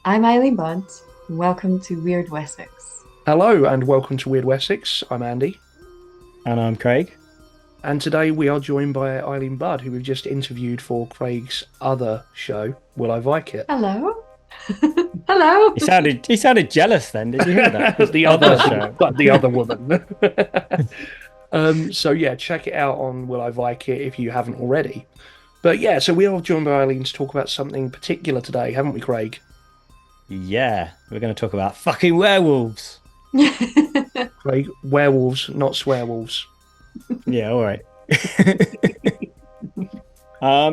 I'm Eileen Budd. Welcome to Wyrd Wessex. Hello and welcome to Wyrd Wessex. I'm Andy, And I'm Craig. and today we are joined by Eileen Budd, who we've just interviewed for Craig's other show, Will I Like It? Hello. Hello. He sounded jealous then. Did you hear that? His the other other, show. but the other woman. So yeah, check it out on Will I Like It if you haven't already. But yeah, so we are joined by Eileen to talk about something particular today, haven't we, Craig? Yeah, we're going to talk about fucking werewolves. Craig, werewolves, not swearwolves. Yeah, all right.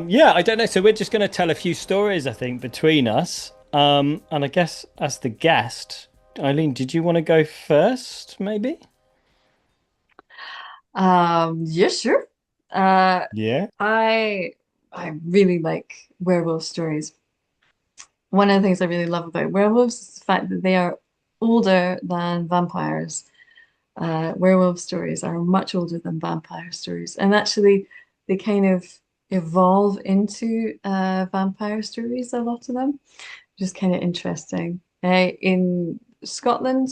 Yeah, I don't know. So we're just going to tell a few stories, I think, between us. And I guess as the guest, Eileen, did you want to go first, maybe? Yeah, sure. Uh, Yeah. I really like werewolf stories. One of the things I really love about werewolves is the fact that they are older than vampires. Werewolf stories are much older than vampire stories, and actually, they kind of evolve into vampire stories. A lot of them, which is kind of interesting. In Scotland,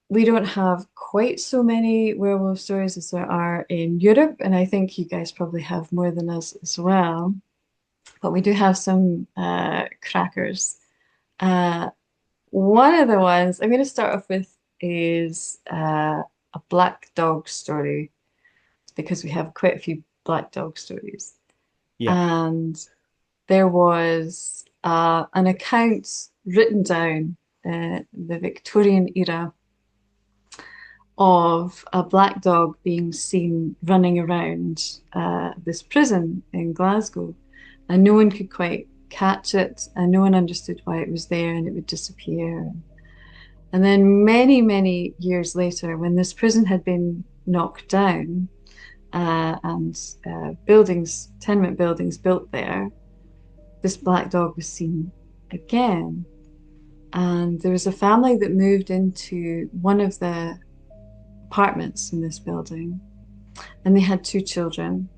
we don't have quite so many werewolf stories as there are in Europe, and I think you guys probably have more than us as well. But we do have some crackers. Uh, One of the ones I'm going to start off with is a black dog story because we have quite a few black dog stories. Yeah. And there was an account written down the Victorian era of a black dog being seen running around this prison in Glasgow, and no one could quite catch it, and no one understood why it was there, and it would disappear. And then many, many years later, when this prison had been knocked down and tenement buildings built there, this black dog was seen again. And there was a family that moved into one of the apartments in this building, and they had two children.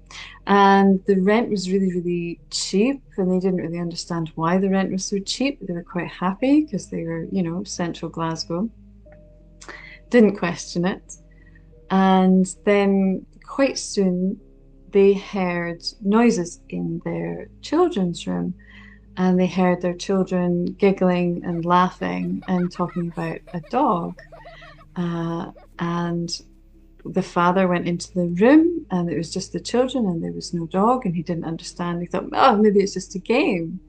And the rent was really, really cheap, and they didn't really understand why the rent was so cheap. They were quite happy because they were, central Glasgow. Didn't question it. And then quite soon they heard noises in their children's room, and they heard their children giggling and laughing and talking about a dog. And the father went into the room, and it was just the children, and there was no dog, and he didn't understand. He thought, oh, maybe it's just a game.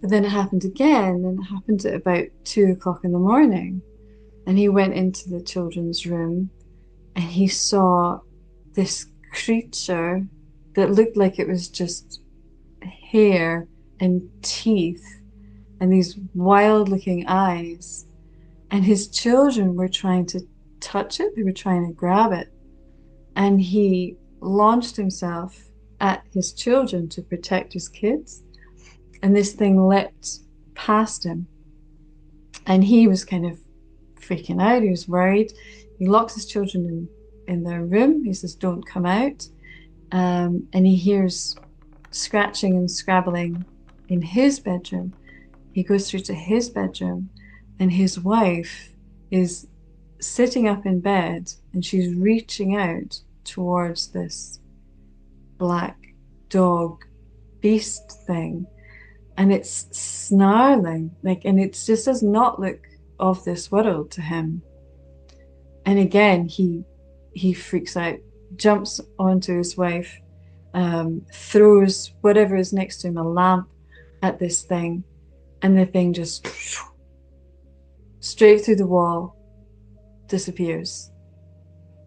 But then it happened again, and it happened at about 2 o'clock in the morning. And he went into the children's room, and he saw this creature that looked like it was just hair and teeth and these wild looking eyes. And his children were trying to touch it, they were trying to grab it. And he launched himself at his children to protect his kids. And this thing leapt past him. And he was kind of freaking out. He was worried. He locks his children in their room. He says, don't come out. And he hears scratching and scrabbling in his bedroom. He goes through to his bedroom, and his wife is sitting up in bed, and she's reaching out towards this black dog beast thing, and it's snarling and it just does not look of this world to him. And again he freaks out, jumps onto his wife, throws whatever is next to him, a lamp, at this thing, and the thing just straight through the wall disappears.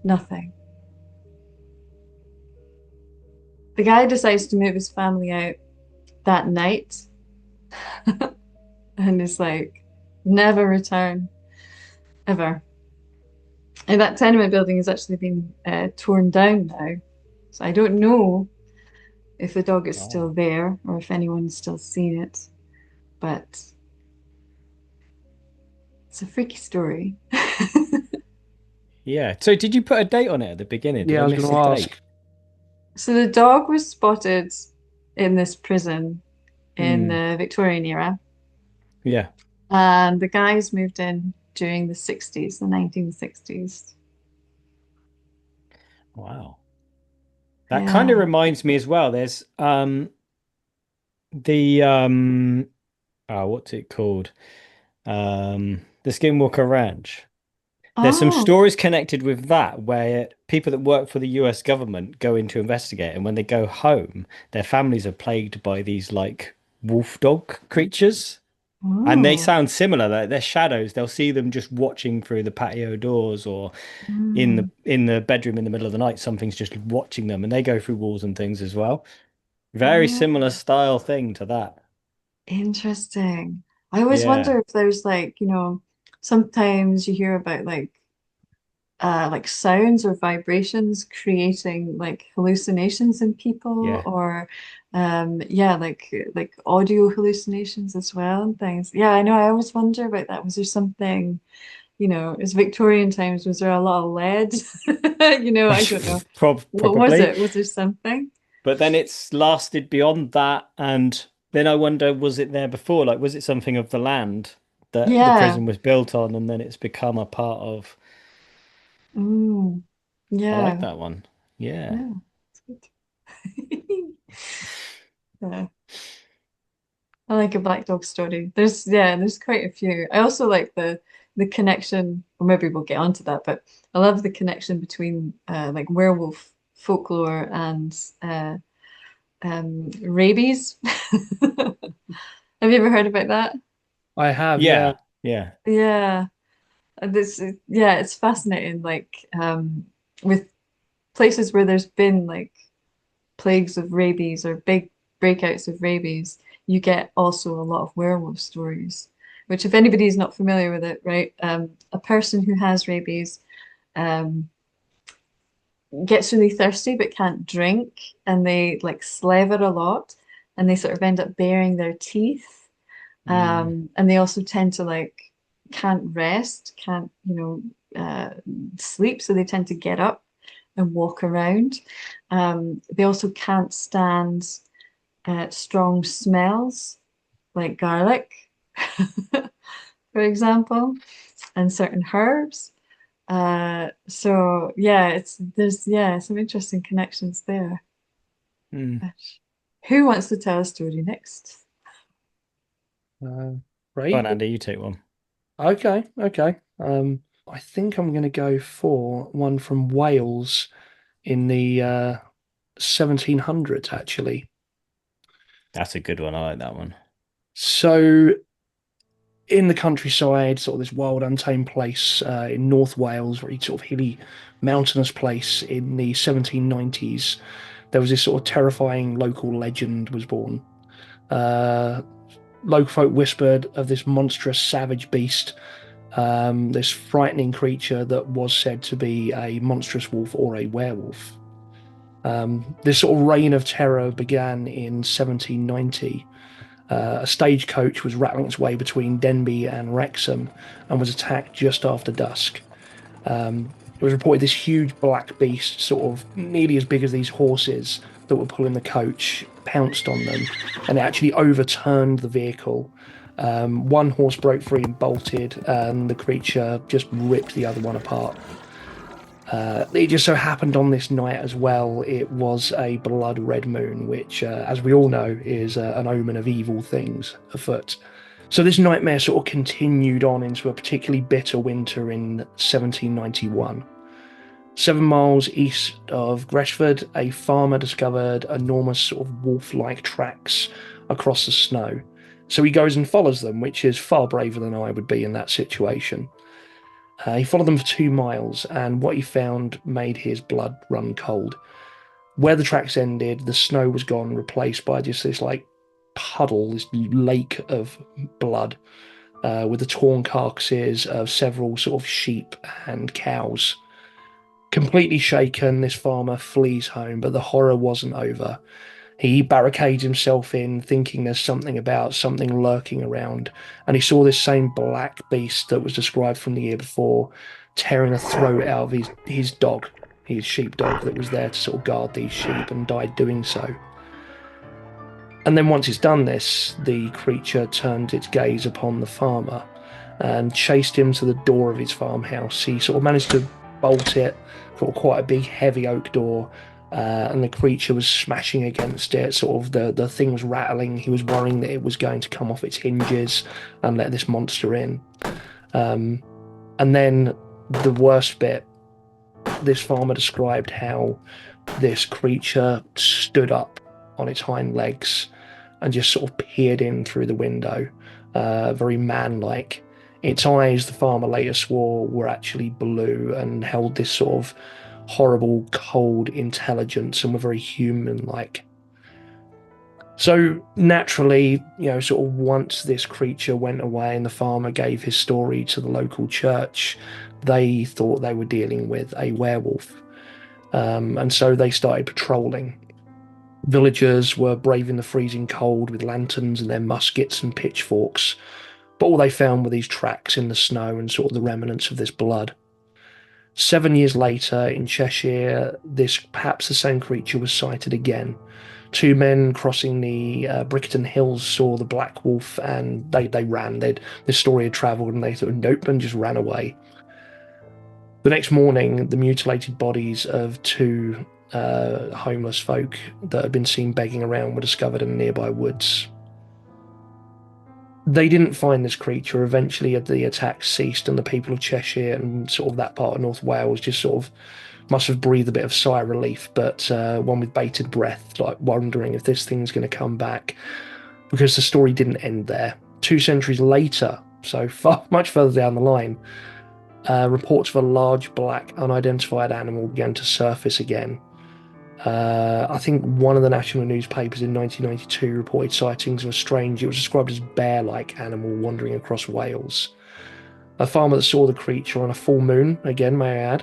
Nothing. The guy decides to move his family out that night and is like, never return, ever. And that tenement building has actually been torn down now. So I don't know if the dog is still there or if anyone's still seen it. But it's a freaky story. Yeah. So did you put a date on it at the beginning? Did Yeah, I I was miss going the to date? ask. So the dog was spotted in this prison in Hmm. the Victorian era. Yeah. And the guys moved in during the 60s, the 1960s. Wow. That kind of Yeah. reminds me as well. There's the oh, what's it called? The Skinwalker Ranch. There's some Oh, stories connected with that where people that work for the US government go in to investigate, and when they go home, their families are plagued by these like wolf dog creatures. And they oh, sound similar. They're shadows. They'll see them just watching through the patio doors or mm, in the bedroom in the middle of the night. Something's just watching them, and they go through walls and things as well. Very similar oh, style thing to that. interesting. I always Yeah. wonder if there's like, sometimes you hear about like sounds or vibrations creating like hallucinations in people Yeah. or yeah, like audio hallucinations as well and things. Yeah, I know. I always wonder about that. Was there something, it's Victorian times, was there a lot of lead? I don't know. What was Probably. it? Was there something? But then it's lasted beyond that. And then I wonder, was it there before? Like, was it something of the land that the Yeah. prison was built on and then it's become a part of? Mm. I like Yeah. that one. Yeah. Yeah. It's good. Yeah. I like a black dog story. There's quite a few. I also like the connection, or maybe we'll get onto that, but I love the connection between like werewolf folklore and rabies. Have you ever heard about that? I have, yeah. Yeah. Yeah. Yeah. Yeah, it's fascinating. Like with places where there's been like plagues of rabies or big breakouts of rabies, you get also a lot of werewolf stories. Which, if anybody's not familiar with it, right, a person who has rabies um, gets really thirsty but can't drink, and they like slaver a lot, and they sort of end up baring their teeth. Mm. And they also tend to like can't rest, can't, sleep, so they tend to get up and walk around. They also can't stand strong smells like garlic, for example, and certain herbs. So yeah, there's some interesting connections there. Mm. But who wants to tell a story next? Uh, Go on, Great. Andy, you take one. Okay, okay. I think I'm going to go for one from Wales in the 1700s, actually. That's a good one. I like that one. So, in the countryside, sort of this wild, untamed place in North Wales, very sort of hilly, mountainous place in the 1790s, there was this sort of terrifying local legend was born. Uh, Local folk whispered of this monstrous, savage beast, this frightening creature that was said to be a monstrous wolf or a werewolf. This sort of reign of terror began in 1790. A stagecoach was rattling its way between Denbigh and Wrexham and was attacked just after dusk. It was reported this huge black beast, sort of nearly as big as these horses that were pulling the coach, pounced on them, and it actually overturned the vehicle. One horse broke free and bolted, and the creature just ripped the other one apart. It just so happened on this night as well, it was a blood red moon, which, as we all know, is an omen of evil things afoot. So this nightmare sort of continued on into a particularly bitter winter in 1791. 7 miles east of Greshford, a farmer discovered enormous sort of wolf-like tracks across the snow. So he goes and follows them, which is far braver than I would be in that situation. He followed them for 2 miles, and what he found made his blood run cold. Where the tracks ended, the snow was gone, replaced by just this like puddle, this lake of blood, with the torn carcasses of several sort of sheep and cows. Completely shaken, this farmer flees home, but the horror wasn't over. He barricades himself in, thinking there's something lurking around, and he saw this same black beast that was described from the year before, tearing the throat out of his dog, his sheepdog that was there to sort of guard these sheep, and died doing so. And then once it's done this, the creature turned its gaze upon the farmer and chased him to the door of his farmhouse. He sort of managed to bolt it, sort of quite a big, heavy oak door, and the creature was smashing against it. Sort of the thing was rattling. He was worrying that it was going to come off its hinges and let this monster in. And then the worst bit, this farmer described how this creature stood up on its hind legs and just sort of peered in through the window, very man-like. Its eyes, the farmer later swore, were actually blue and held this sort of horrible, cold intelligence and were very human-like. So naturally, sort of once this creature went away and the farmer gave his story to the local church, they thought they were dealing with a werewolf. And so they started patrolling. Villagers were braving the freezing cold with lanterns and their muskets and pitchforks, but all they found were these tracks in the snow and sort of the remnants of this blood. 7 years later, in Cheshire, perhaps the same creature was sighted again. 2 men crossing the Brickerton Hills saw the black wolf and they ran. This story had travelled and they thought, nope, and just ran away. The next morning, the mutilated bodies of 2 homeless folk that had been seen begging around were discovered in nearby woods. They didn't find this creature. Eventually, the attacks ceased, and the people of Cheshire and sort of that part of North Wales just sort of must have breathed a bit of sigh of relief, but one with bated breath, like wondering if this thing's going to come back, because the story didn't end there. 2 centuries later, so much further down the line, reports of a large black unidentified animal began to surface again. I think one of the national newspapers in 1992 reported sightings of it was described as bear-like animal wandering across Wales. A farmer that saw the creature on a full moon, again may I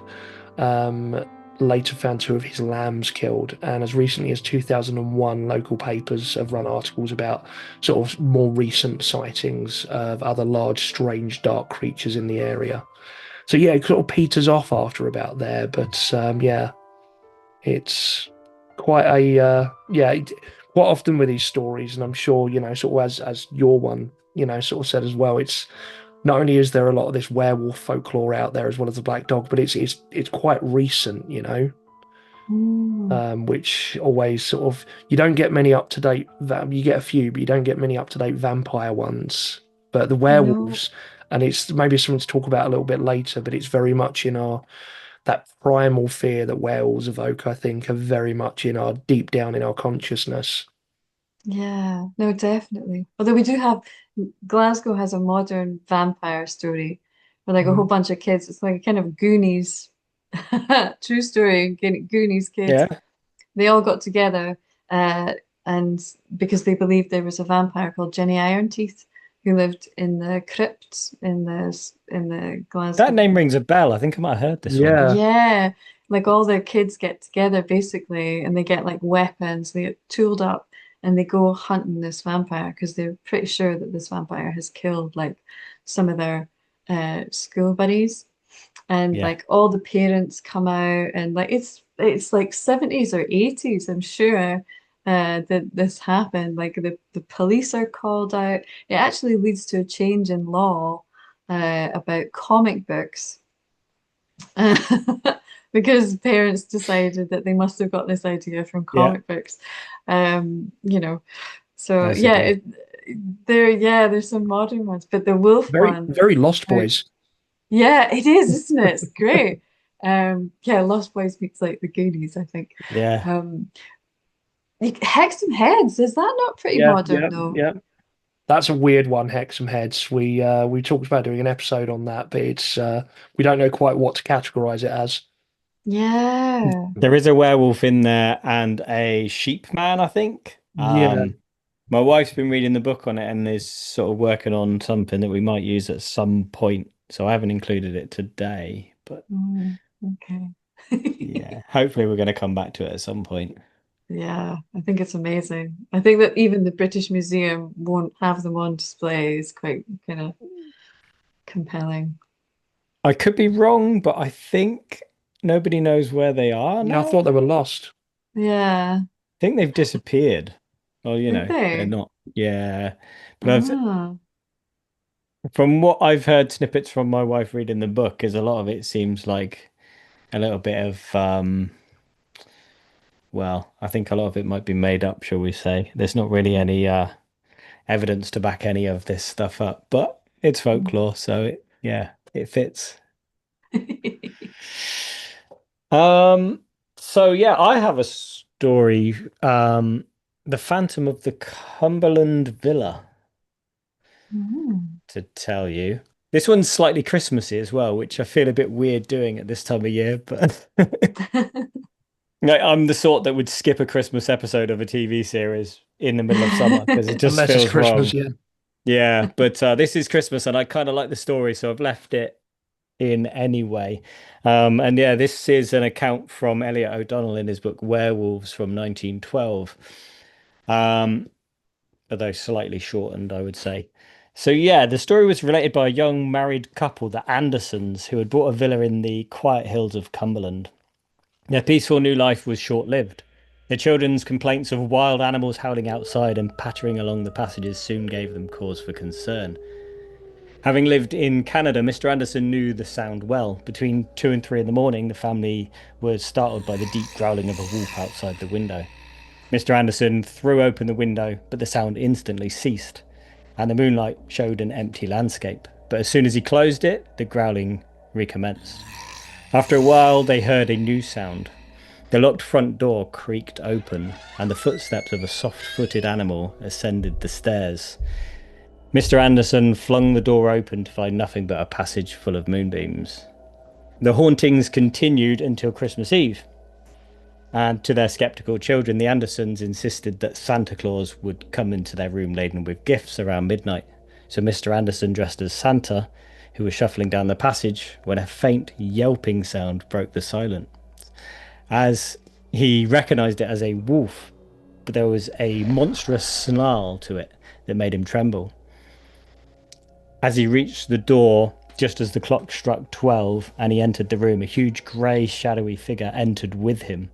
add, later found 2 of his lambs killed, and as recently as 2001 local papers have run articles about sort of more recent sightings of other large, strange, dark creatures in the area. So yeah, it sort of peters off after about there, but yeah, it's quite a quite often with these stories, and I'm sure sort of as your one sort of said as well, it's not only is there a lot of this werewolf folklore out there as well as the black dog, but it's quite recent, which always sort of, you don't get many up to date. You get a few, but you don't get many up to date vampire ones. But the werewolves, and it's maybe something to talk about a little bit later, but it's very much in that primal fear that werewolves evoke, I think, are very much deep down in our consciousness. Yeah, no, definitely. Although we do have, Glasgow has a modern vampire story where like a whole bunch of kids, it's like a kind of Goonies, true story, Goonies kids. Yeah. They all got together and because they believed there was a vampire called Jenny Ironteeth who lived in the crypt in the Glasgow. That name rings a bell. I think I might have heard this one. Yeah, like all the kids get together basically, and they get like weapons, they get tooled up, and they go hunting this vampire because they're pretty sure that this vampire has killed like some of their school buddies, and like all the parents come out, and like it's like 70s or 80s, I'm sure. That this happened, like the police are called out. It actually leads to a change in law about comic books because parents decided that they must have got this idea from comic books. So there's some modern ones, but the wolf one, very Lost Boys. Yeah, it is, isn't it? It's great. Lost Boys meets like the Goonies, I think. Yeah. Hexam Heads, is that not pretty modern though? Yeah. That's a weird one, Hexam Heads. We talked about doing an episode on that, but it's we don't know quite what to categorize it as. Yeah. There is a werewolf in there and a sheep man, I think. Yeah. My wife's been reading the book on it and is sort of working on something that we might use at some point. So I haven't included it today, but okay. Yeah, hopefully we're going to come back to it at some point. Yeah, I think it's amazing. I think that even the British Museum won't have them on display. It's quite kind of compelling. I could be wrong, but I think nobody knows where they are now. I thought they were lost. Yeah. I think they've disappeared. Well, Did they're they? not. Yeah, but Ah. from what I've heard snippets from my wife reading the book, is a lot of it seems like a little bit of well, I think a lot of it might be made up, shall we say? There's not really any evidence to back any of this stuff up, but it's folklore, so it fits. Um, so yeah, I have a story. The Phantom of the Cumberland Villa Mm. to tell you. This one's slightly Christmassy as well, which I feel a bit weird doing at this time of year, but I'm the sort that would skip a Christmas episode of a TV series in the middle of summer because it just Unless it's feels Christmas, wrong. yeah. Yeah, but this is Christmas and I kind of like the story, so I've left it in any way. And yeah, this is an account from Elliot O'Donnell in his book Werewolves from 1912. Although slightly shortened, I would say. So yeah, the story was related by a young married couple, the Andersons, who had bought a villa in the quiet hills of Cumberland. Their peaceful new life was short-lived. Their children's complaints of wild animals howling outside and pattering along the passages soon gave them cause for concern. Having lived in Canada, Mr. Anderson knew the sound well. Between 2 and 3 in the morning, the family were startled by the deep growling of a wolf outside the window. Mr. Anderson threw open the window, but the sound instantly ceased, and the moonlight showed an empty landscape. But as soon as he closed it, the growling recommenced. After a while, they heard a new sound. The locked front door creaked open, and the footsteps of a soft-footed animal ascended the stairs. Mr. Anderson flung the door open to find nothing but a passage full of moonbeams. The hauntings continued until Christmas Eve, and to their sceptical children, the Andersons insisted that Santa Claus would come into their room laden with gifts around midnight. So Mr. Anderson, dressed as Santa, who was shuffling down the passage, when a faint yelping sound broke the silence. As he recognised it as a wolf, but there was a monstrous snarl to it that made him tremble. As he reached the door, just as the clock struck 12 and he entered the room, a huge grey shadowy figure entered with him.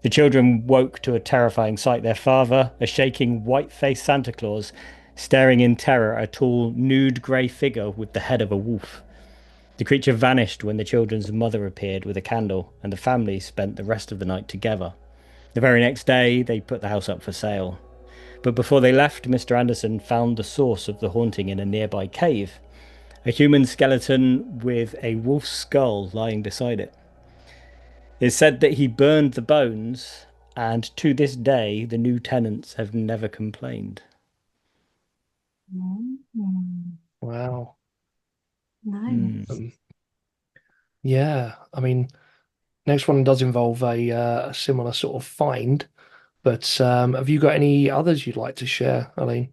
The children woke to a terrifying sight. Their father, a shaking, white-faced Santa Claus, staring in terror at a tall, nude grey figure with the head of a wolf. The creature vanished when the children's mother appeared with a candle, and the family spent the rest of the night together. The very next day, they put the house up for sale. But before they left, Mr. Anderson found the source of the haunting in a nearby cave, a human skeleton with a wolf's skull lying beside it. It's said that he burned the bones, and to this day, the new tenants have never complained. Wow. Nice. Yeah, I mean, next one does involve a similar sort of find, but have you got any others you'd like to share, Eileen?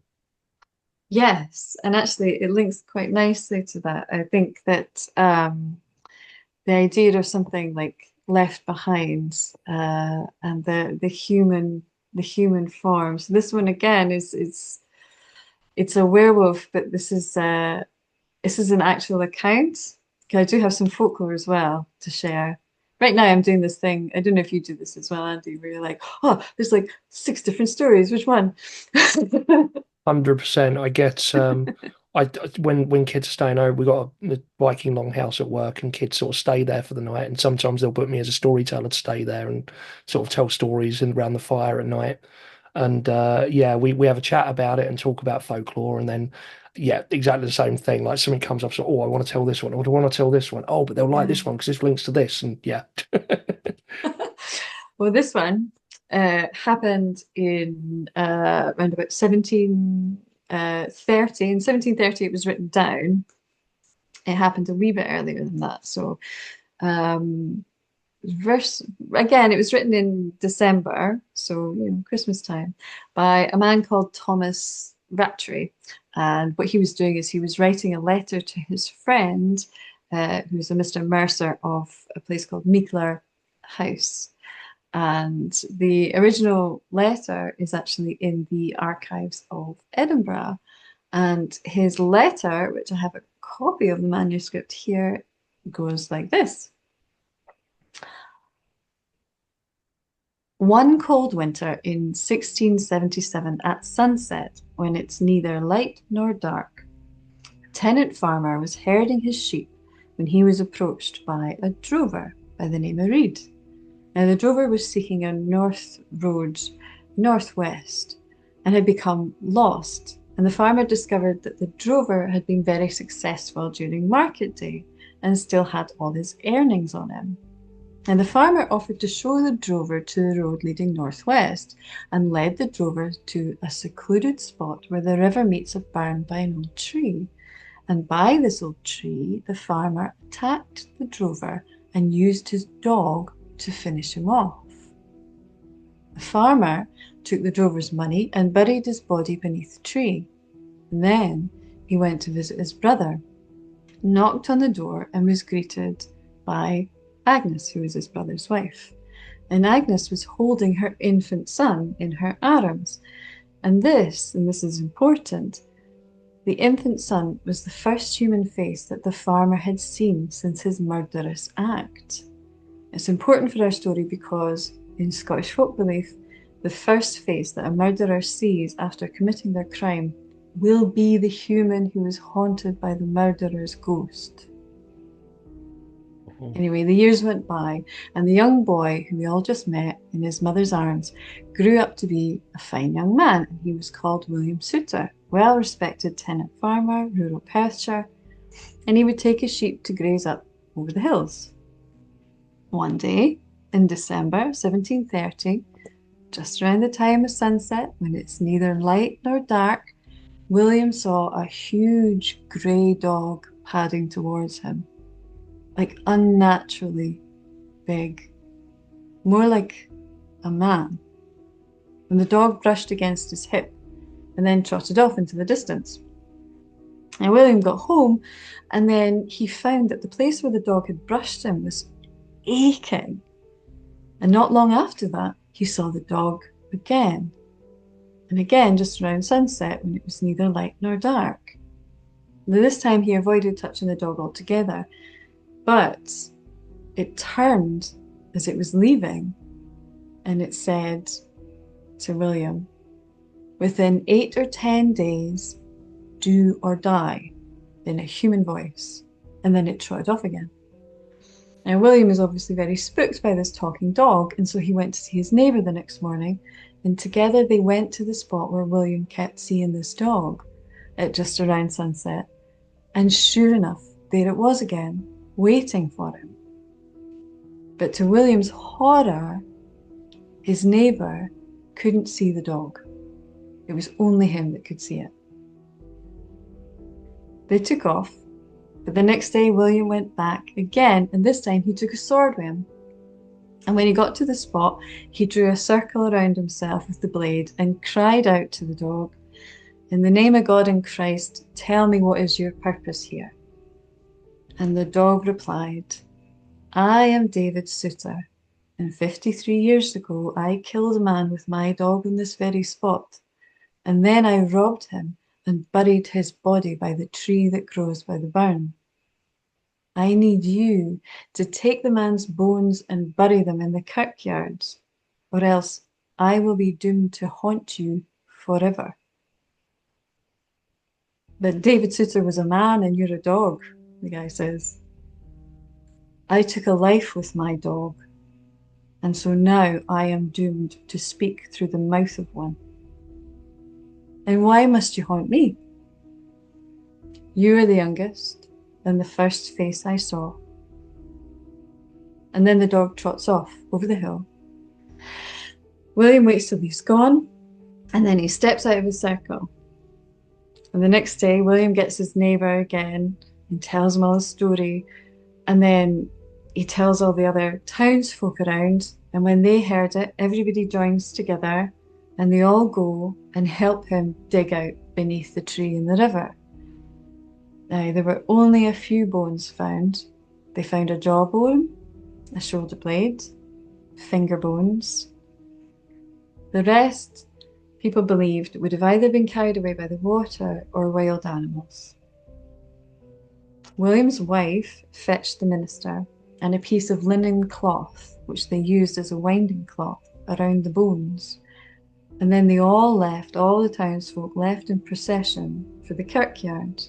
Yes, and actually it links quite nicely to that. I think that the idea of something like left behind and the human form. So this one again is it's a werewolf, but this is an actual account. Okay, I do have some folklore as well to share. Right now, I'm doing this thing. I don't know if you do this as well, Andy, where you're like, oh, there's like 6 different stories. Which one? 100%. I get I when kids are staying over, we got the Viking Longhouse at work, and kids sort of stay there for the night. And sometimes they'll put me as a storyteller to stay there and sort of tell stories and around the fire at night. And yeah, we have a chat about it and talk about folklore, and then yeah, exactly the same thing. Like something comes up, so oh, I want to tell this one, or do I want to tell this one? Oh, but they'll like Yeah. this one because this links to this, and yeah. Well, this one happened in around about 1730. In 1730, it was written down. It happened a wee bit earlier than that. So, verse again, it was written in December, so Christmas time, by a man called Thomas Rattray. And what he was doing is he was writing a letter to his friend, who's a Mr. Mercer of a place called Meekler House. And the original letter is actually in the archives of Edinburgh. And his letter, which I have a copy of the manuscript here, goes like this. One cold winter in 1677 at sunset, when it's neither light nor dark, a tenant farmer was herding his sheep when he was approached by a drover by the name of Reed. Now, the drover was seeking a north road northwest and had become lost, and the farmer discovered that the drover had been very successful during market day and still had all his earnings on him. And the farmer offered to show the drover to the road leading northwest and led the drover to a secluded spot where the river meets a burn by an old tree. And by this old tree, the farmer attacked the drover and used his dog to finish him off. The farmer took the drover's money and buried his body beneath the tree. And then he went to visit his brother, knocked on the door, and was greeted by Agnes, who was his brother's wife. And Agnes was holding her infant son in her arms. And this is important, the infant son was the first human face that the farmer had seen since his murderous act. It's important for our story because in Scottish folk belief, the first face that a murderer sees after committing their crime will be the human who is haunted by the murderer's ghost. Anyway, the years went by, and the young boy, who we all just met in his mother's arms, grew up to be a fine young man, and he was called William Sutter, well-respected tenant farmer, rural Perthshire, and he would take his sheep to graze up over the hills. One day, in December 1730, just around the time of sunset, when it's neither light nor dark, William saw a huge grey dog padding towards him. Like unnaturally big, more like a man. And the dog brushed against his hip and then trotted off into the distance. And William got home, and then he found that the place where the dog had brushed him was aching. And not long after that, he saw the dog again. And again, just around sunset, when it was neither light nor dark. Now, this time he avoided touching the dog altogether. But it turned as it was leaving, and it said to William, "Within 8 or 10 days, do or die," in a human voice, and then it trotted off again. Now, William is obviously very spooked by this talking dog, and so he went to see his neighbour the next morning, and together they went to the spot where William kept seeing this dog at just around sunset, and sure enough, there it was again, waiting for him. But to William's horror, his neighbour couldn't see the dog. It was only him that could see it. They took off, but the next day William went back again, and this time he took a sword with him. And when he got to the spot, he drew a circle around himself with the blade and cried out to the dog, "In the name of God and Christ, tell me what is your purpose here?" And the dog replied, "I am David Sutter, and 53 years ago I killed a man with my dog on this very spot, and then I robbed him and buried his body by the tree that grows by the burn. I need you to take the man's bones and bury them in the kirkyards, or else I will be doomed to haunt you forever." But David Sutter was a man and you're a dog, the guy says. "I took a life with my dog, and so now I am doomed to speak through the mouth of one. And why must you haunt me? You are the youngest and the first face I saw." And then the dog trots off over the hill. William waits till he's gone, and then he steps out of his circle. And the next day, William gets his neighbour again and tells him all the story. And then he tells all the other townsfolk around. And when they heard it, everybody joins together and they all go and help him dig out beneath the tree in the river. Now, there were only a few bones found. They found a jawbone, a shoulder blade, finger bones. The rest, people believed, would have either been carried away by the water or wild animals. William's wife fetched the minister and a piece of linen cloth, which they used as a winding cloth. around the bones. And then they all the townsfolk left in procession for the kirkyard.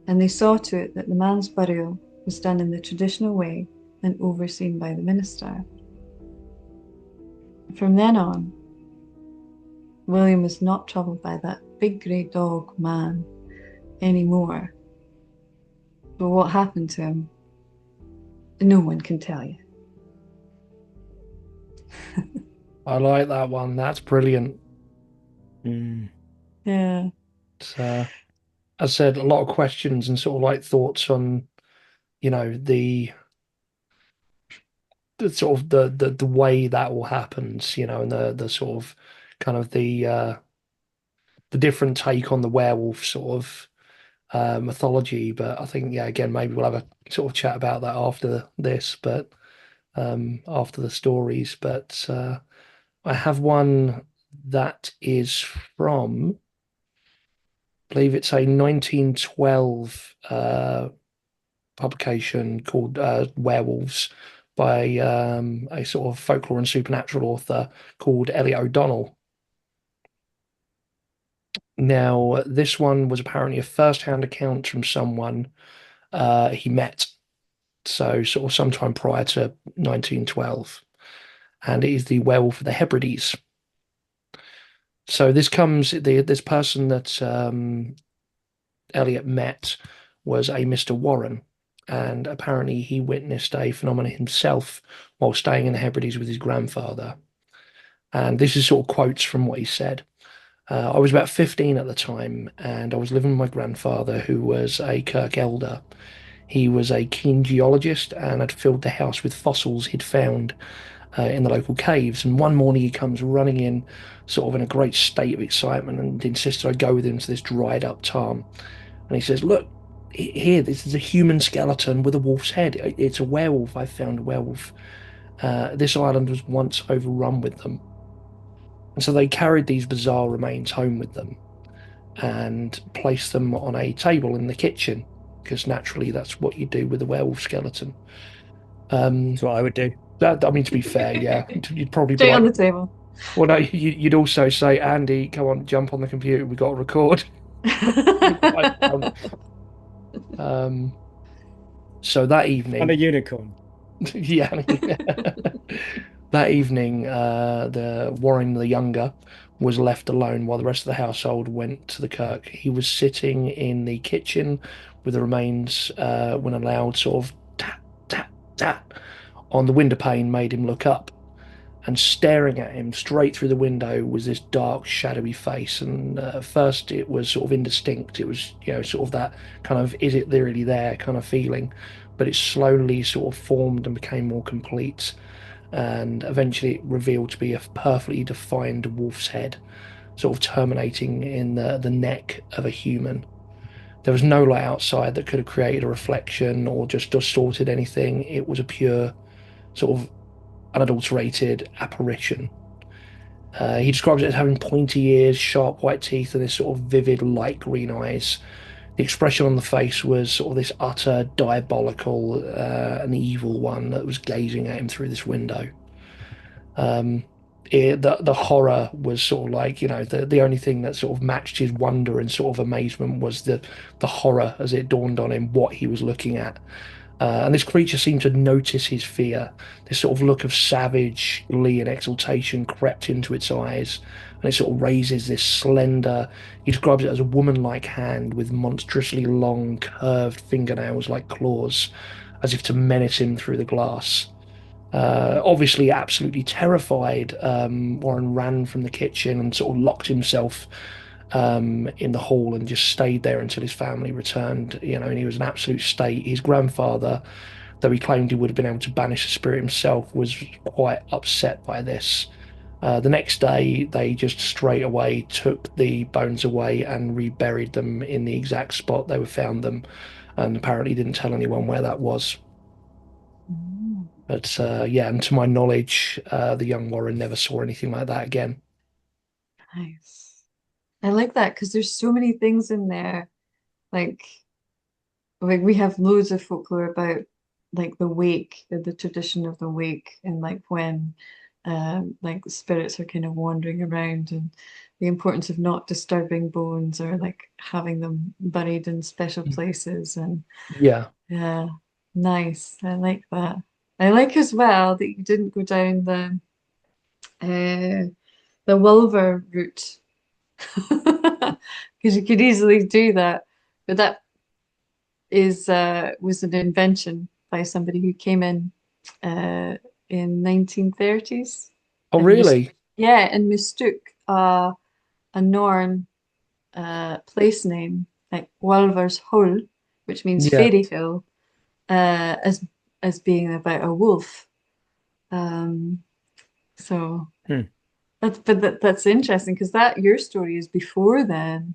And they saw to it that the man's burial was done in the traditional way and overseen by the minister. From then on, William was not troubled by that big grey dog man anymore. But what happened to him, no one can tell you. I like that one. That's brilliant. Yeah. It's, as I said, a lot of questions and sort of like thoughts on, the sort of the way that all happens, and the sort of kind of the different take on the werewolf sort of mythology. But I think, yeah, again, maybe we'll have a sort of chat about that after this, but after the stories. But I have one that is from, I believe it's a 1912 publication called Werewolves by a sort of folklore and supernatural author called Elliot O'Donnell. Now, this one was apparently a first-hand account from someone he met, so sort of sometime prior to 1912, and it is the Werewolf of the Hebrides. So this person that Elliot met was a Mr. Warren, and apparently he witnessed a phenomenon himself while staying in the Hebrides with his grandfather. And this is sort of quotes from what he said. I was about 15 at the time, and I was living with my grandfather, who was a Kirk elder. He was a keen geologist and had filled the house with fossils he'd found in the local caves. And one morning he comes running in, sort of in a great state of excitement, and insisted I go with him to this dried up tarn. And he says, "Look, here, this is a human skeleton with a wolf's head. It's a werewolf. I found a werewolf. This island was once overrun with them." And so they carried these bizarre remains home with them and placed them on a table in the kitchen, because naturally that's what you do with a werewolf skeleton. That's what I would do. I mean, to be fair, yeah, you'd probably be Straight like, on the table. well, no, you'd also say, "Andy, come on, jump on the computer. We've got to record." So that evening, And a unicorn. yeah, that evening, the Warren the Younger was left alone while the rest of the household went to the kirk. He was sitting in the kitchen with the remains when a loud sort of tap, tap, tap on the window pane made him look up. And staring at him straight through the window was this dark, shadowy face. And at first it was sort of indistinct. It was, sort of that kind of, is it really there kind of feeling. But it slowly sort of formed and became more complete. And eventually it revealed to be a perfectly defined wolf's head, sort of terminating in the neck of a human. There was no light outside that could have created a reflection or just distorted anything. It was a pure, sort of unadulterated apparition. He describes it as having pointy ears, sharp white teeth, and this sort of vivid light green eyes. The expression on the face was sort of this utter diabolical and evil one that was gazing at him through this window. The horror was sort of like, the only thing that sort of matched his wonder and sort of amazement was the horror as it dawned on him what he was looking at. And this creature seemed to notice his fear. This sort of look of savage glee and exultation crept into its eyes, and it sort of raises this slender, he describes it as a woman-like hand with monstrously long, curved fingernails like claws, as if to menace him through the glass. Obviously absolutely terrified, Warren ran from the kitchen and sort of locked himself in the hall and just stayed there until his family returned, and he was in absolute state. His grandfather, though he claimed he would have been able to banish the spirit himself, was quite upset by this. The next day, they just straight away took the bones away and reburied them in the exact spot they were found them, and apparently didn't tell anyone where that was. But yeah, and to my knowledge, the young Warren never saw anything like that again. Nice. I like that because there's so many things in there. Like we have loads of folklore about like the wake, the tradition of the wake, and like when like the spirits are kind of wandering around, and the importance of not disturbing bones or like having them buried in special places. And Yeah. yeah, nice. I like that. I like as well that you didn't go down uh, the Wolver route because you could easily do that, but that is was an invention by somebody who came in 1930s Oh, and really? yeah, and mistook a Norn place name like Walver's Hull, which means Yeah. fairy hill, as being about a wolf. Um, so Hmm. that's interesting because that your story is before then.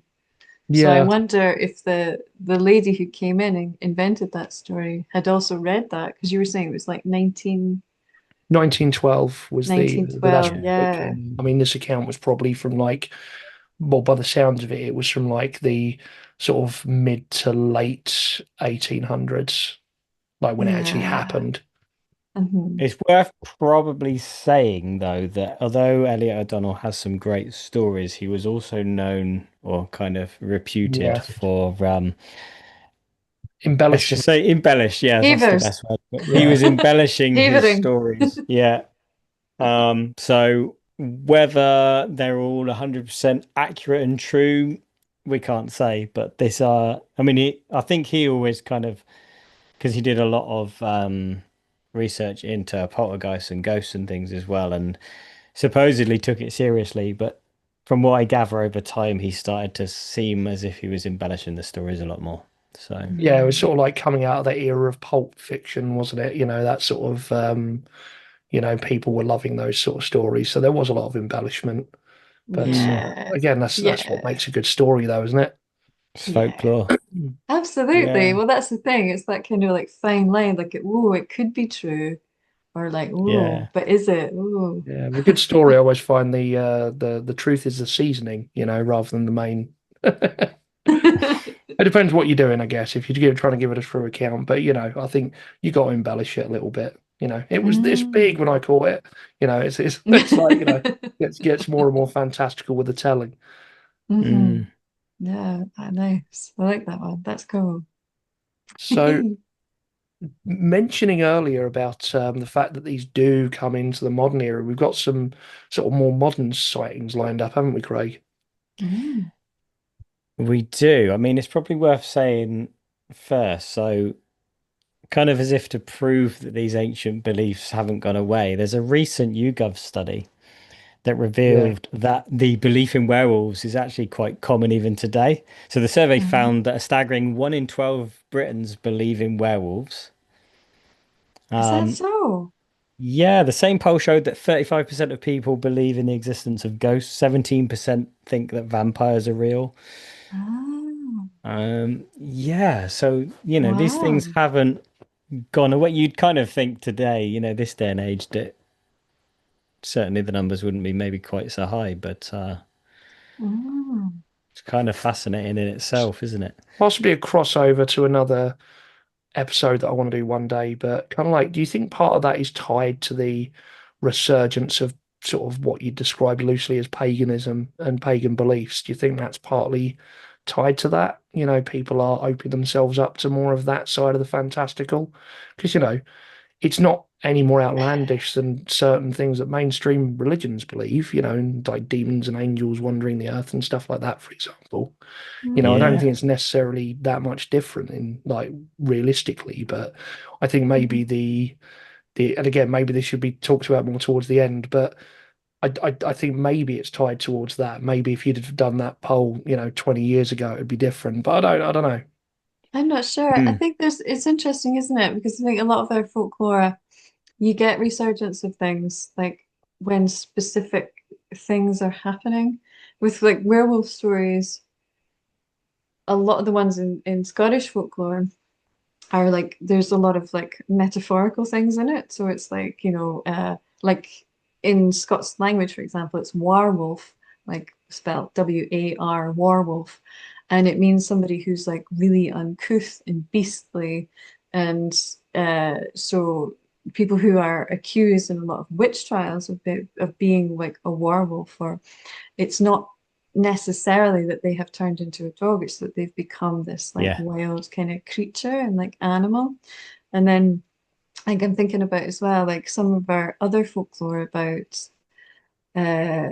So I Yeah. wonder if the lady who came in and invented that story had also read that because you were saying it was like 1912 was that's 1912. Yeah. what it Yeah. came. I mean, this account was probably from like, well, by the sounds of it, it was from like the sort of mid to late 1800s, like when it actually Yeah. happened. Hmm. It's worth probably saying, though, that although Elliot O'Donnell has some great stories, he was also known or kind of reputed Yeah. for, let's Embellishing. just say embellish. Yeah, that's the Havers. best word. But he Yeah. was embellishing his Havering. stories. Yeah. So whether they're all 100% accurate and true, we can't say. But this I mean, I think he always kind of, because he did a lot of research into poltergeists and ghosts and things as well, and supposedly took it seriously. But from what I gather over time, he started to seem as if he was embellishing the stories a lot more. So Yeah, it was Mm. sort of like coming out of that era of pulp fiction, wasn't it? That sort of people were loving those sort of stories. So there was a lot of embellishment. But mm, Yeah. again, that's what Yeah. makes a good story, though, isn't it? it's Yeah. folklore. Absolutely. Yeah, Well, that's the thing. It's that kind of like fine line, like, oh, it could be true, or like, oh, yeah. but is it? Oh. Yeah, with a good story, I always find the truth is the seasoning, rather than the main. It depends what you're doing, I guess. If you're trying to give it a true account, but I think you got to embellish it a little bit. It was this big when I Mm. caught it. It's like gets more and more fantastical with the telling. Hmm. Mm. Yeah, nice. I like that one. That's cool. So mentioning earlier about the fact that these do come into the modern era, we've got some sort of more modern sightings lined up, haven't we, Craig? Mm. We do. I mean, it's probably worth saying first. So, kind of as if to prove that these ancient beliefs haven't gone away, there's a recent YouGov study that Yeah. revealed that the belief in werewolves is actually quite common even today. So, the survey found that a staggering 1 in 12 Britons believe in werewolves. Is that Um, so? yeah, the same poll showed that 35% of people believe in the existence of ghosts, 17% think that vampires are real. Ah, Yeah, so these things wow. haven't gone away. You'd kind of think today, this day and age, that certainly the numbers wouldn't be maybe quite so high, but Mm. it's kind of fascinating in itself, isn't it? Possibly a crossover to another episode that I want to do one day, but kind of like, do you think part of that is tied to the resurgence of sort of what you described loosely as paganism and pagan beliefs? Do you think that's partly tied to that? People are opening themselves up to more of that side of the fantastical, because it's not any more outlandish than certain things that mainstream religions believe, like demons and angels wandering the earth and stuff like that, for example. I don't Yeah. think Mm. it's necessarily that much different in like realistically, but I think maybe Mhm. the and again maybe this should be talked about more towards the end, but I think maybe it's tied towards that. Maybe if you'd have done that poll, 20 years ago, it'd be different. But I don't know. I'm not sure. I Hmm. think it's interesting, isn't it? Because I think a lot of our folklore, you get resurgence of things like when specific things are happening. With like werewolf stories, a lot of the ones in Scottish folklore are like there's a lot of like metaphorical things in it. So it's like, like in Scots language, for example, it's warwolf, like spelled WAR, warwolf. And it means somebody who's like really uncouth and beastly. And so people who are accused in a lot of witch trials of being like a werewolf, or it's not necessarily that they have turned into a dog, it's that they've become this like Yeah. wild kind of creature and like animal. And then like I'm thinking about as well, like some of our other folklore about uh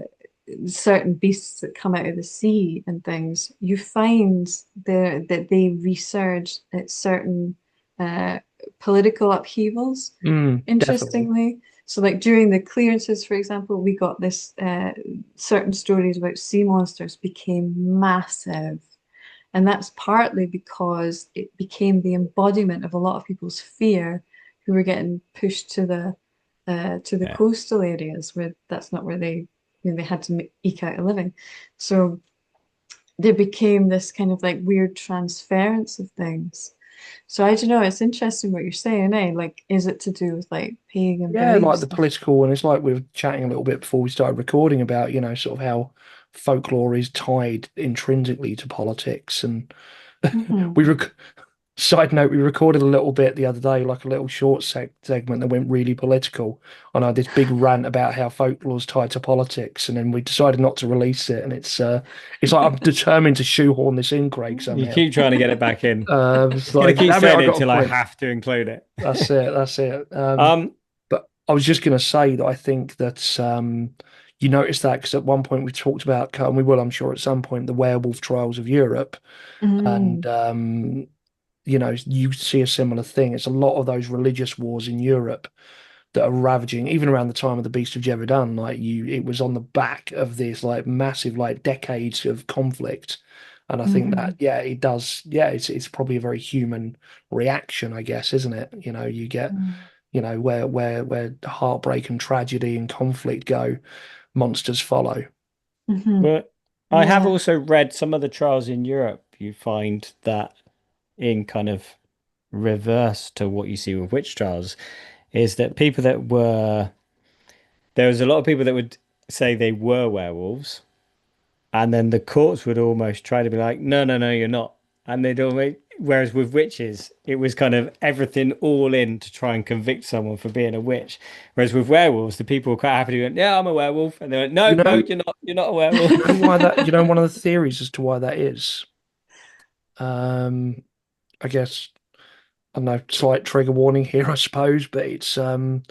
certain beasts that come out of the sea and things, you find there that they resurge at certain uh political upheavals, Definitely. interestingly. So like during the clearances, for example, we got this certain stories about sea monsters became massive. And that's partly because it became the embodiment of a lot of people's fear who were getting pushed to the Yeah. coastal areas where that's not where they had to eke out a living. So there became this kind of like weird transference of things. So I don't know, it's interesting what you're saying, eh? Like, is it to do with like pagan Yeah, like beliefs the and stuff? political, and it's like we were chatting a little bit before we started recording about, sort of how folklore is tied intrinsically to politics. And we Hmm. rec side note, we recorded a little bit the other day, like a little short segment that went really political. And I had this big rant about how folklore's tied to politics, and then we decided not to release it. And it's like I'm determined to shoehorn this in, Craig, You somehow. keep trying to get it back in. It's Gonna like, keep damn it, saying I it got a till I point. have to include it. That's it. That's it. Um, But I was just going to say that I think that you noticed that because at one point we talked about, and we will, I'm sure, at some point, the werewolf trials of Europe, and Mm. you see a similar thing. It's a lot of those religious wars in Europe that are ravaging, even around the time of the Beast of Jevedun. It was on the back of this like massive, like decades of conflict. And I think that, Hmm. yeah, it does. Yeah, it's probably a very human reaction, I guess, isn't it? You get, where heartbreak and tragedy and conflict go, monsters follow. Hmm. but I have Yeah. also read some of the trials in Europe. You find that in kind of reverse to what you see with witch trials, is that there was a lot of people that would say they were werewolves, and then the courts would almost try to be like, no, no, no, you're not. And they'd always, whereas with witches, it was kind of everything all in to try and convict someone for being a witch. Whereas with werewolves, the people were quite happy to go, yeah, I'm a werewolf. And they went, You no, no, know, you're not a werewolf. why that, one of the theories as to why that is. Um, I guess I don't know, slight trigger warning here, I suppose, but it's obviously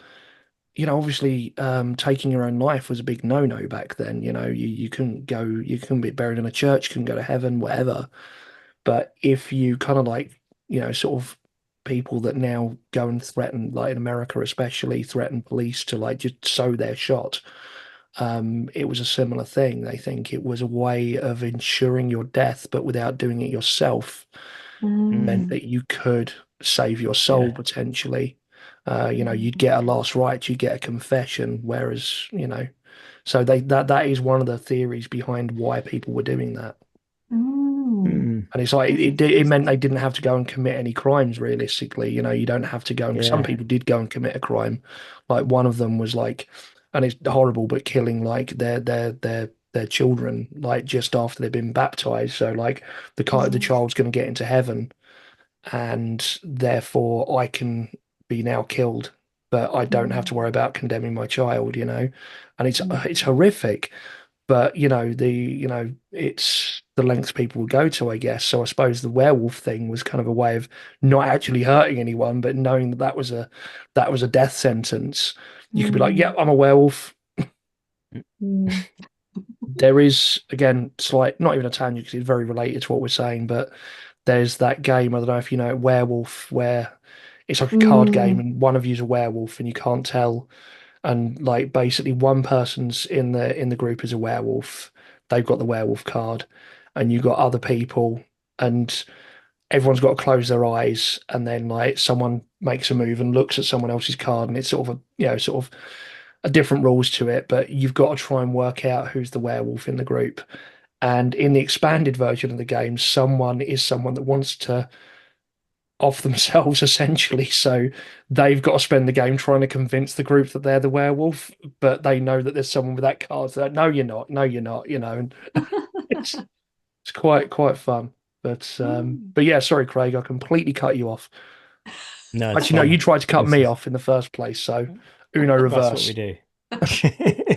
taking your own life was a big no-no back then. You couldn't go, you couldn't be buried in a church, couldn't go to heaven, whatever. But if you kind of like, sort of people that now go and threaten, like in America especially, threaten police to like just sow their shot. It was a similar thing. They think it was a way of ensuring your death, but without doing it yourself meant Mm. that you could save your soul Yeah. potentially. You'd get a last rites, you'd get a confession, whereas, so that is one of the theories behind why people were doing that. Mm. Mm. And it's like That's it meant interesting. they didn't have to go and commit any crimes realistically. You don't have to go and some Yeah. people did go and commit a crime. Like one of them was like, and it's horrible, but killing like their children like just after they've been baptized. So like the Mm. child's going to get into heaven and therefore I can be now killed, but I don't have to Mm. worry about condemning my child. And it's Mm. horrific, but it's the lengths people would go to, I guess. So I suppose the werewolf thing was kind of a way of not actually hurting anyone, but knowing that that was a death sentence. You could be like, yeah, Mm. I'm a werewolf. Mm. There is, again, slight, not even a tangent because it's very related to what we're saying, but there's that game, I don't know if you know it, Werewolf, where it's like a card game Mm. and one of you's a werewolf and you can't tell. And like basically one person's in the group is a werewolf. They've got the werewolf card, and you got other people, and everyone's got to close their eyes, and then like someone makes a move and looks at someone else's card, and it's sort of a different rules to it, but you've got to try and work out who's the werewolf in the group. And in the expanded version of the game, someone is someone that wants to off themselves essentially. So they've got to spend the game trying to convince the group that they're the werewolf, but they know that there's someone with that card. So no, you're not. No, you're not. And it's quite fun. But Mm. but yeah, sorry, Craig, I completely cut you off. No, it's Actually, no, you fine. tried to cut This me is off in the first place, so Uno That's what we reverse. do.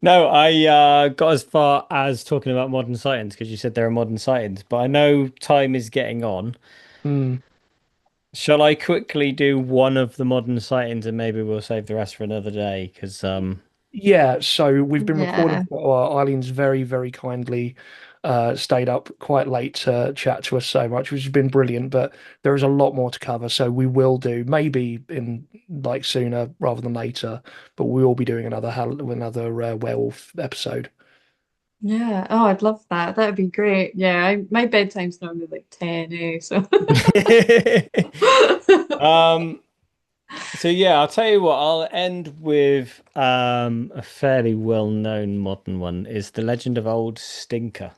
No, I got as far as talking about modern sightings because you said there are modern sightings, but I know time is getting on. Hmm. Shall I quickly do one of the modern sightings and maybe we'll save the rest for another day? Because Yeah, so we've been recording Yeah. for a while. Eileen's very, very kindly stayed up quite late to chat to us so much, which has been brilliant. But there is a lot more to cover, so we will do maybe in like sooner rather than later. But we will be doing another werewolf episode. Yeah. Oh, I'd love that. That'd be great. Yeah, my bedtime's normally like 10, so um so yeah, I'll tell you what, I'll end with a fairly well-known modern one is The Legend of Old Stinker.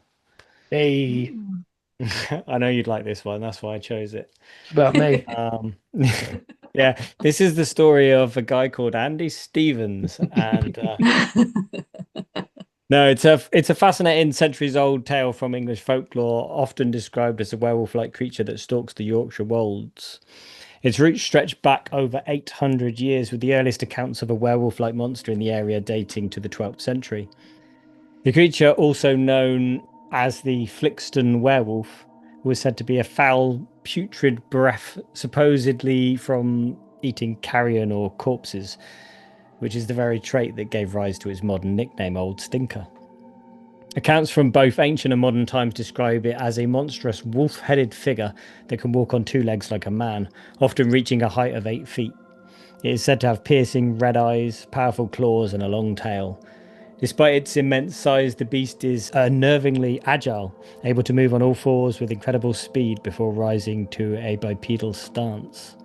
Hey, Mm. I know you'd like this one, that's why I chose it. it's about me. Yeah, this is the story of a guy called Andy Stevens, and no, it's a fascinating centuries-old tale from English folklore, often described as a werewolf-like creature that stalks the Yorkshire wolds. Its roots stretch back over 800 years, with the earliest accounts of a werewolf-like monster in the area dating to the 12th century. The creature, also known as the Flixton werewolf, was said to be a foul, putrid breath, supposedly from eating carrion or corpses, which is the very trait that gave rise to its modern nickname, Old Stinker. Accounts from both ancient and modern times describe it as a monstrous wolf-headed figure that can walk on two legs like a man, often reaching a height of 8 feet. It is said to have piercing red eyes, powerful claws, and a long tail. Despite its immense size, the beast is unnervingly agile, able to move on all fours with incredible speed before rising to a bipedal stance.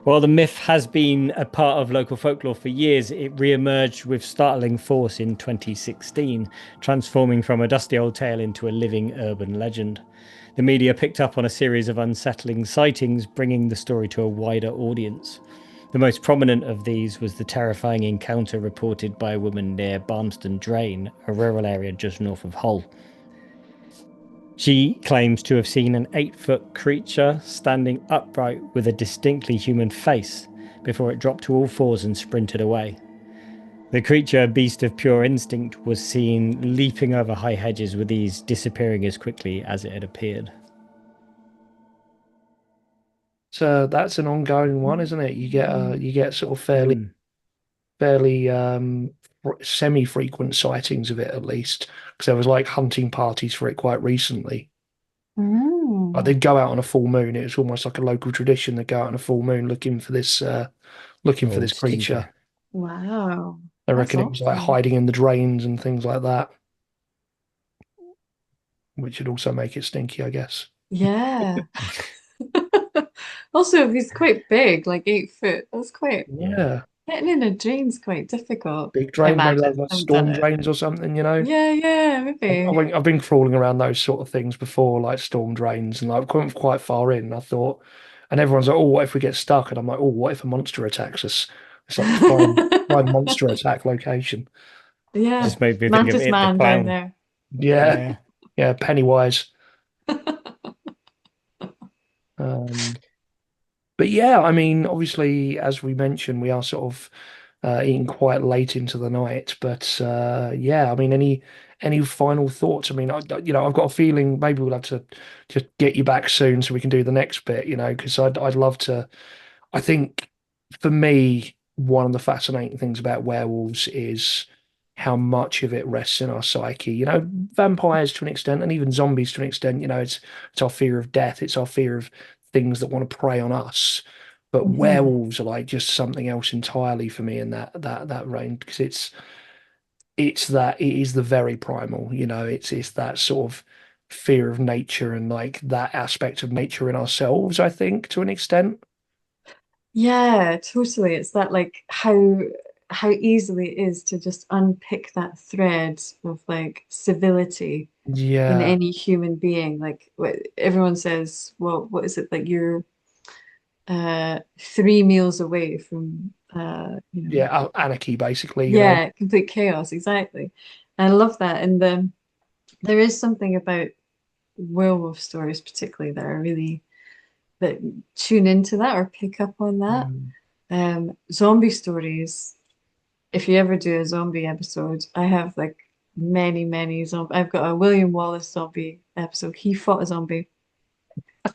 While the myth has been a part of local folklore for years, it re-emerged with startling force in 2016, transforming from a dusty old tale into a living urban legend. The media picked up on a series of unsettling sightings, bringing the story to a wider audience. The most prominent of these was the terrifying encounter reported by a woman near Barmston Drain, a rural area just north of Hull. She claims to have seen an 8-foot creature standing upright with a distinctly human face before it dropped to all fours and sprinted away. The creature, a beast of pure instinct, was seen leaping over high hedges with ease, disappearing as quickly as it had appeared. So that's an ongoing one, isn't it? You get sort of fairly semi-frequent sightings of it at least, because there was like hunting parties for it quite recently. Like Mm. they'd go out on a full moon. It was almost like a local tradition. They'd go out on a full moon looking for this Old creature. stinker. Wow. I That's reckon it was like awesome. hiding in the drains and things like that, which would also make it stinky, I guess. Yeah. Also, if he's quite big, like 8 foot, that's quite Yeah. Yeah, getting in a drain's quite difficult. big I drains, maybe imagine. like I haven't done storm it. drains or something. Yeah, yeah, maybe. I've been crawling around those sort of things before, like storm drains, and like quite far in. I thought, and everyone's like, "Oh, what if we get stuck?" And I'm like, "Oh, what if a monster attacks us?" It's like prime monster attack location. Yeah, Just made me think of Mantis it, the Man down clown. there. Yeah, Yeah. yeah, Pennywise. Um, but yeah, I mean, obviously, as we mentioned, we are sort of eating quite late into the night. But yeah, I mean, any final thoughts? I mean, I've got a feeling maybe we'll have to just get you back soon so we can do the next bit. Because I'd love to. I think for me, one of the fascinating things about werewolves is how much of it rests in our psyche. Vampires to an extent, and even zombies to an extent. It's our fear of death. It's our fear of things that want to prey on us. But Mhm. werewolves are like just something else entirely for me in that range because it is the very primal. It's that sort of fear of nature and like that aspect of nature in ourselves. I think to an extent. Yeah, totally. It's that like how easily it is to just unpick that thread of like civility in Yeah, any human being. Like everyone says, well, what is it like you're 3 meals away from yeah, anarchy basically. yeah, complete chaos, exactly. I love that. And there is something about werewolf stories particularly that are really that tune into that or pick up on that. Zombie stories. If you ever do a zombie episode, I have like many zombie. I've got a William Wallace zombie episode. He fought a zombie.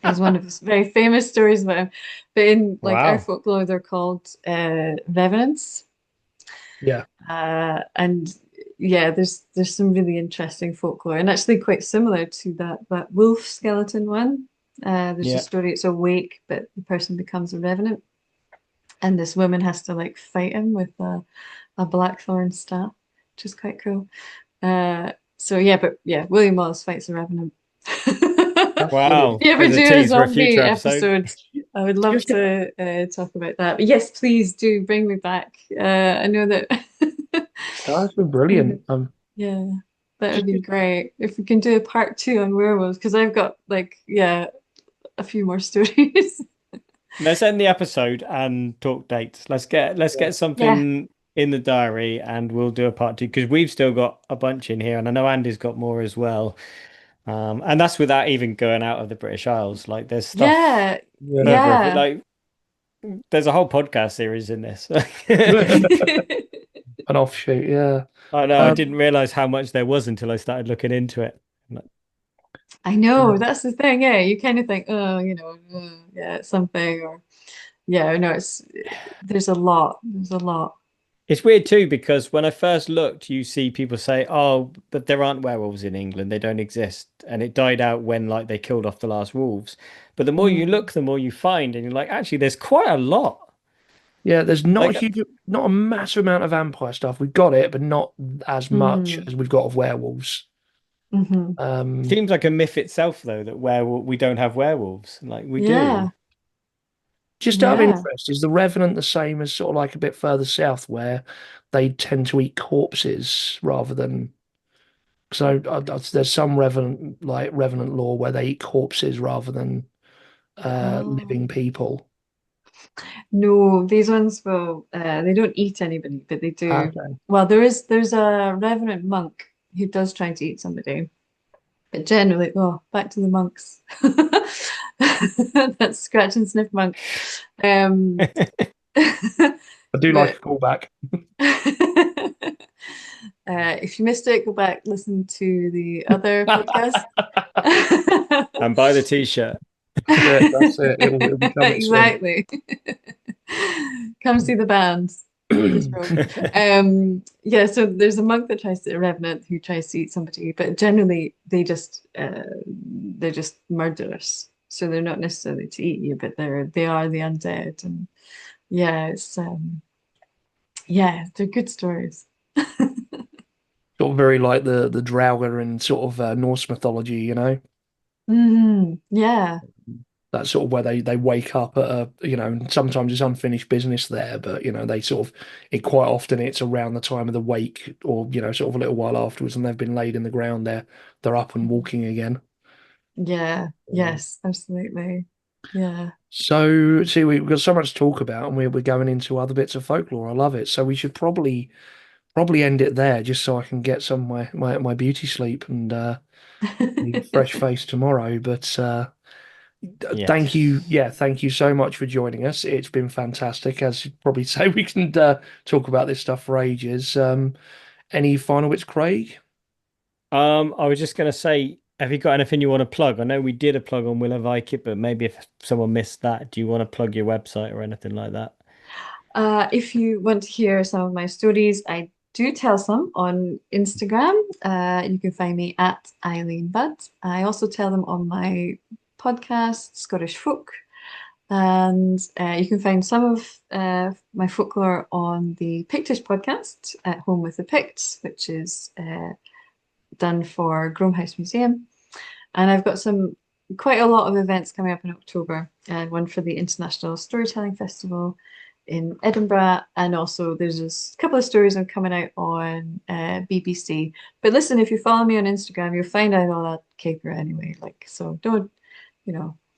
It's one of his very famous stories about him. But in like our Wow. folklore, they're called revenants. Yeah. And yeah, there's some really interesting folklore, and actually quite similar to that wolf skeleton one. There's a Yeah. story. It's a wake, but the person becomes a revenant, and this woman has to like fight him with a blackthorn staff, which is quite cool. So yeah, but yeah, William Wallace fights a revenant. That's Wow. If you ever There's a do a tease for a zombie future episode. episode, I would love Just- to talk about that. But yes, please do bring me back. I know that. That's been brilliant. Yeah, that would be great if we can do a part 2 on werewolves, because I've got like a few more stories. Let's end the episode and talk dates. Let's get something in the diary, and we'll do a part 2 because we've still got a bunch in here, and I know Andy's got more as well. And that's without even going out of the British Isles. Like there's stuff Yeah, further yeah. like there's a whole podcast series in this. An offshoot, yeah. I know, I didn't realize how much there was until I started looking into it. I know, Yeah. that's the thing. Yeah, you kind of think, oh, yeah, it's something, or yeah, no, there's a lot. There's a lot. It's weird too because when I first looked, you see people say, "Oh, but there aren't werewolves in England; they don't exist," and it died out when like they killed off the last wolves. But the more you look, the more you find, and you're like, actually, there's quite a lot. Yeah, there's not Like, a huge, not a massive amount of vampire stuff. We've got it, but not as much as we've got of werewolves. seems like a myth itself, though, that we don't have werewolves. Like we Yeah, do. Just out of yeah. interest, is the Revenant the same as sort of like a bit further south where they tend to eat corpses rather than? So there's some Revenant lore where they eat corpses rather than Oh. living people. No, these ones will they don't eat anybody, but they do. Okay. Well, there's a revenant monk who does try to eat somebody, but generally, back to the monks. That's scratch and sniff monk. I do like a callback. If you missed it, go back, listen to the other podcast. And buy the t-shirt. Yeah, that's it. It'll be coming soon. Exactly. Come see the band. Yeah, so there's a monk that tries to, a revenant who tries to eat somebody, but generally they're just murderous. So they're not necessarily to eat you, but they are the undead. And yeah, it's they're good stories. Sort of very like the Draugr in sort of Norse mythology, you know? Yeah. That's sort of where they wake up at and sometimes it's unfinished business there, but they sort of quite often it's around the time of the wake or sort of a little while afterwards, and they've been laid in the ground, they're up and walking again. Yeah. Yes, absolutely. Yeah. So see, we've got so much to talk about, and we're going into other bits of folklore. I love it. So we should probably end it there, just so I can get some of my beauty sleep and be fresh face tomorrow. But Yes. thank you so much for joining us. It's been fantastic. As you'd probably say, we can talk about this stuff for ages. Any final bits, Craig? I was just going to say, have you got anything you want to plug? I know we did a plug on Will of Ike, but maybe if someone missed that, do you want to plug your website or anything like that? If you want to hear some of my stories, I do tell some on Instagram. You can find me at Eileen Budd. I also tell them on my podcast, Scottish Folk. And you can find some of my folklore on the Pictish podcast, At Home with the Picts, which is done for Grome House Museum. And I've got quite a lot of events coming up in October, and one for the International Storytelling Festival in Edinburgh, and also there's a couple of stories I'm coming out on BBC. But listen, if you follow me on Instagram, you'll find out all that caper anyway. So don't,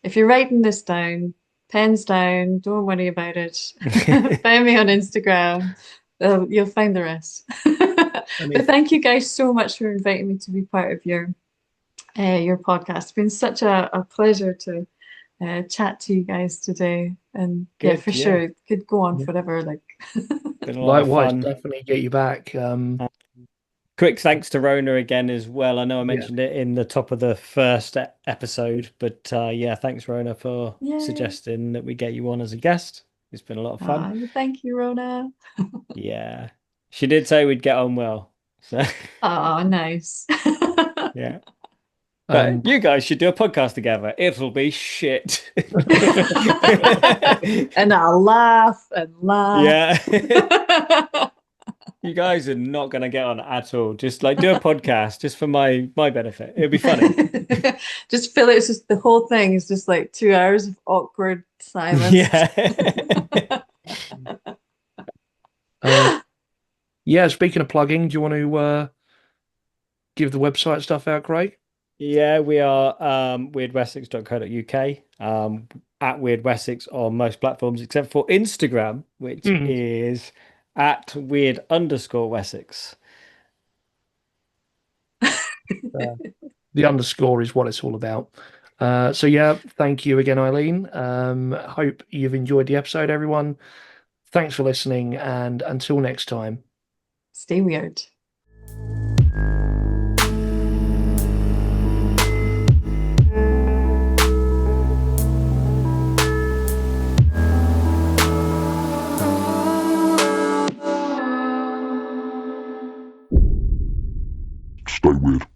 if you're writing this down, pens down, don't worry about it. Find me on Instagram. You'll find the rest. But thank you guys so much for inviting me to be part of your podcast. It's been such a pleasure to chat to you guys today. And yeah, Good, for yeah. sure, it could go on Yeah. forever. Like, Been a lot of Likewise, fun. definitely get you back. Quick thanks to Rona again as well. I know I Yeah. mentioned it in the top of the first episode, but yeah, thanks Rona for Yay. suggesting that we get you on as a guest. It's been a lot of fun. Thank you, Rona. Yeah. She did say we'd get on well. So Oh, nice. yeah. But Um, you guys should do a podcast together. It'll be shit. And I'll laugh and laugh. Yeah. You guys are not going to get on at all. Just like do a podcast just for my benefit. It'll be funny. Just feel it's just the whole thing is just like 2 hours of awkward silence. Yeah. Yeah, speaking of plugging, do you want to give the website stuff out, Craig? Yeah, we are wyrdwessex.co.uk, at Wyrd Wessex on most platforms except for Instagram, which is at Wyrd_Wessex. The underscore is what it's all about. So yeah, thank you again, Eileen. Hope you've enjoyed the episode, everyone. Thanks for listening, and until next time. Stay weird. Stay weird.